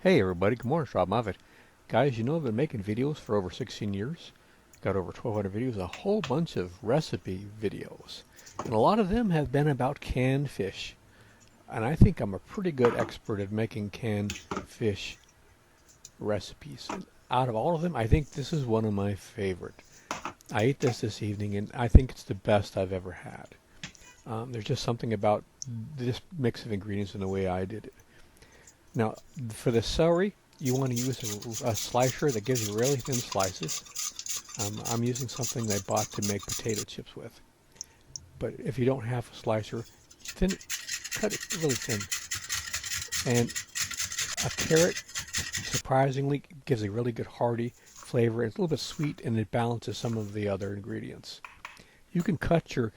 Hey everybody, good morning, it's Robb. Guys, you know I've been making videos for over 16 years. Got over 1,200 videos, a whole bunch of recipe videos. And a lot of them have been about canned fish. And I think I'm a pretty good expert at making canned fish recipes. And out of all of them, I think this is one of my favorite. I ate this evening and I think it's the best I've ever had. There's just something about this mix of ingredients and the way I did it. Now, for the celery, you want to use a slicer that gives you really thin slices. I'm using something I bought to make potato chips with. But if you don't have a slicer, cut it really thin. And a carrot, surprisingly, gives a really good hearty flavor. It's a little bit sweet and it balances some of the other ingredients. You can cut your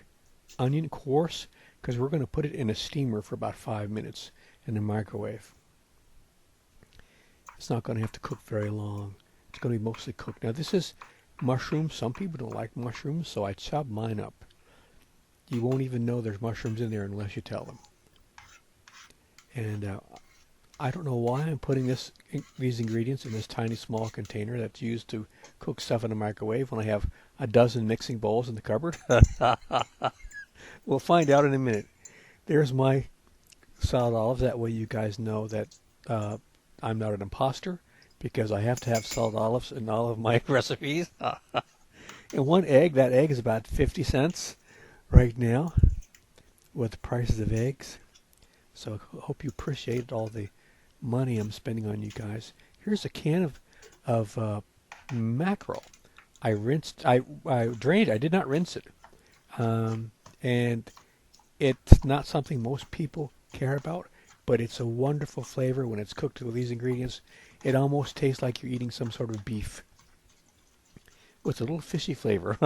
onion coarse because we're going to put it in a steamer for about 5 minutes in the microwave. It's not going to have to cook very long. It's going to be mostly cooked. Now this is mushrooms. Some people don't like mushrooms, so I chop mine up. You won't even know there's mushrooms in there unless you tell them. And I don't know why I'm putting these ingredients in this tiny small container that's used to cook stuff in a microwave when I have a dozen mixing bowls in the cupboard. We'll find out in a minute. There's my solid olives. That way you guys know that I'm not an imposter because I have to have solid olives in all of my recipes. And one egg, that egg is about 50 cents right now with the prices of eggs. So I hope you appreciate all the money I'm spending on you guys. Here's a can of mackerel. I drained it. I did not rinse it. And it's not something most people care about, but it's a wonderful flavor when it's cooked with these ingredients. It almost tastes like you're eating some sort of beef with a little fishy flavor.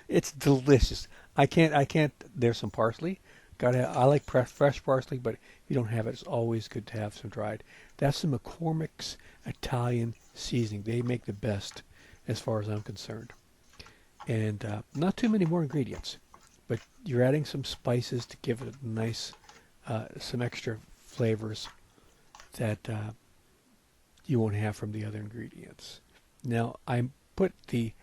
It's delicious. I can't. There's some parsley. I like fresh parsley, but if you don't have it, it's always good to have some dried. That's the McCormick's Italian seasoning. They make the best, as far as I'm concerned. And not too many more ingredients, but you're adding some spices to give it a nice, some extra flavors that you won't have from the other ingredients. Now, I put the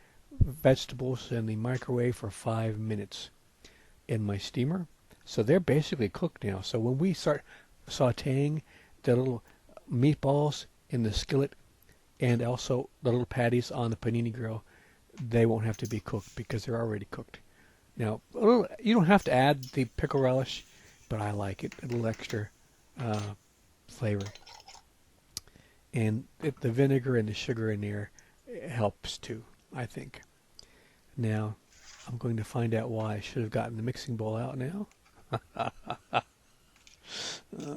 vegetables in the microwave for 5 minutes in my steamer. So they're basically cooked now. So when we start sauteing the little meatballs in the skillet and also the little patties on the Panini Grill, they won't have to be cooked because they're already cooked. Now, you don't have to add the pickle relish, but I like it. A little extra flavor. And the vinegar and the sugar in there helps too, I think. Now, I'm going to find out why I should have gotten the mixing bowl out now.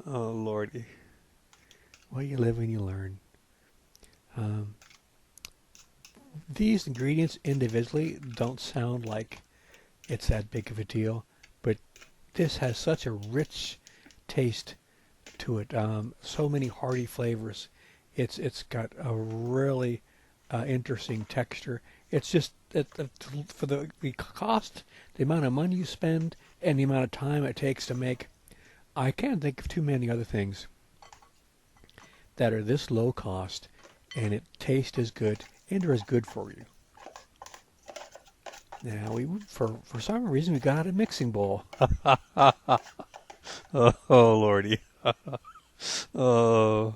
Oh, Lordy. Well, you live and you learn. These ingredients individually don't sound like it's that big of a deal, but this has such a rich taste to it. So many hearty flavors. It's got a really interesting texture. It's just for the cost, the amount of money you spend, and the amount of time it takes to make, I can't think of too many other things that are this low cost and it tastes as good and are as good for you. Now, for some reason, we got out a mixing bowl. Oh, Lordy. Oh.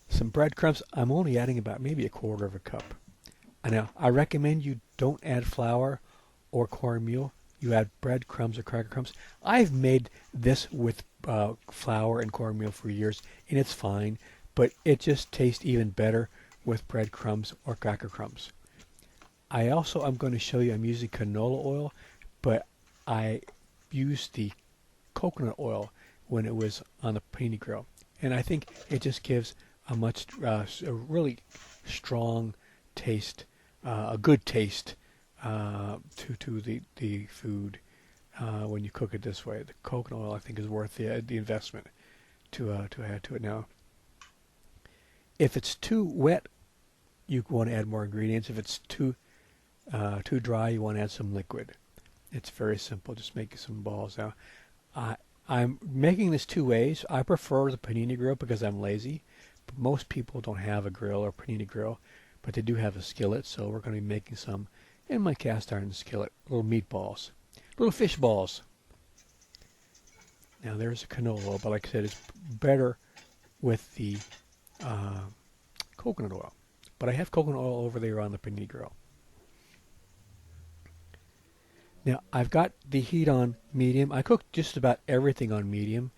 Some breadcrumbs. I'm only adding about maybe a quarter of a cup. Now, I recommend you don't add flour or cornmeal. You add breadcrumbs or cracker crumbs. I've made this with flour and cornmeal for years, and it's fine, but it just tastes even better with breadcrumbs or cracker crumbs. I'm going to show you I'm using canola oil, but I used the coconut oil when it was on the Panini Grill, and I think it just gives a really strong taste, a good taste to the food when you cook it this way. The coconut oil, I think, is worth the investment to add to it. Now, if it's too wet, you want to add more ingredients. If it's too dry, you want to add some liquid. It's very simple. Just make some balls. Now, I'm making this two ways. I prefer the Panini Grill because I'm lazy. But most people don't have a grill or Panini Grill, but they do have a skillet, so we're going to be making some in my cast iron skillet. Little meatballs, little fish balls. Now there's a canola, but like I said, it's better with the uh, coconut oil. But I have coconut oil over there on the Panini Grill. Now I've got the heat on medium. I cook just about everything on medium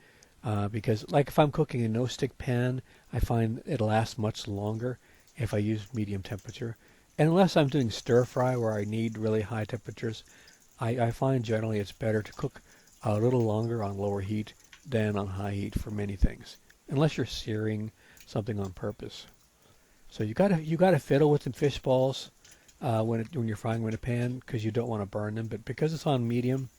because, like, if I'm cooking in no stick pan, I find it lasts much longer if I use medium temperature. And unless I'm doing stir fry where I need really high temperatures, I find generally it's better to cook a little longer on lower heat than on high heat for many things, unless you're searing something on purpose. So you gotta fiddle with the fish balls when you're frying them in a pan because you don't want to burn them. But because it's on medium,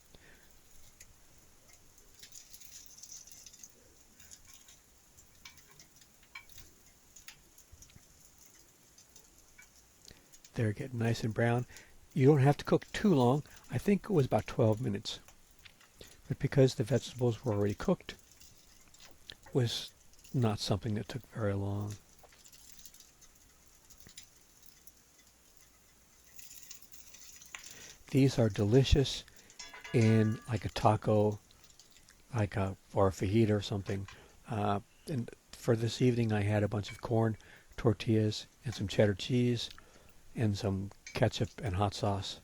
they're getting nice and brown. You don't have to cook too long. I think it was about 12 minutes. But because the vegetables were already cooked, it was not something that took very long. These are delicious in like a taco, or a fajita or something. And for this evening, I had a bunch of corn tortillas and some cheddar cheese and some ketchup and hot sauce,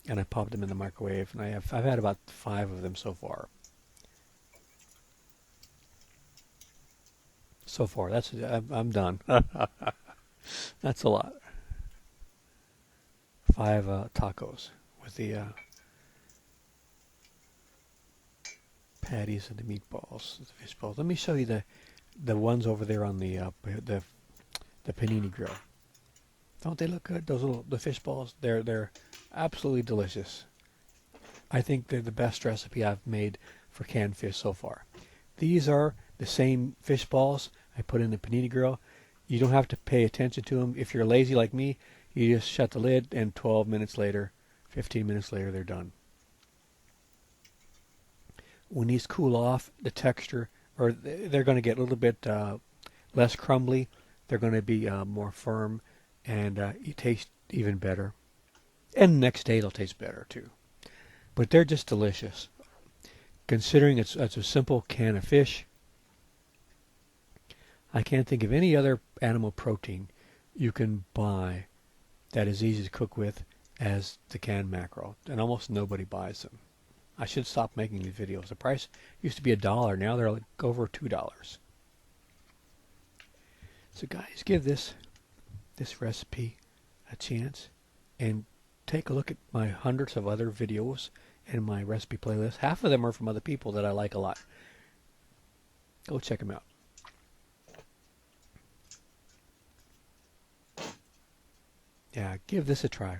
and I popped them in the microwave. And I've had about 5 of them so far. So far, I'm done. That's a lot. 5 tacos with the patties and the meatballs, the fish balls. Let me show you the ones over there on the Panini Grill. Don't they look good? The fish balls. They're absolutely delicious. I think they're the best recipe I've made for canned fish so far. These are the same fish balls I put in the Panini Grill. You don't have to pay attention to them. If you're lazy like me, you just shut the lid, and 12 minutes later, 15 minutes later, they're done. When these cool off, the texture, or they're going to get a little bit less crumbly. They're going to be more firm, and it tastes even better. And the next day, it'll taste better too. But they're just delicious. Considering it's a simple can of fish, I can't think of any other animal protein you can buy that is easy to cook with as the canned mackerel, and almost nobody buys them. I should stop making these videos. The price used to be $1. Now they're like over $2. So guys, give this recipe a chance and take a look at my hundreds of other videos in my recipe playlist. Half of them are from other people that I like a lot. Go check them out. Yeah, give this a try.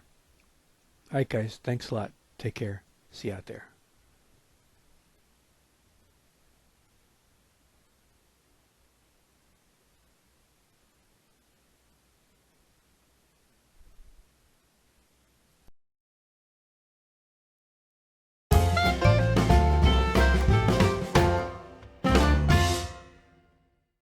Alright guys, thanks a lot. Take care. See you out there.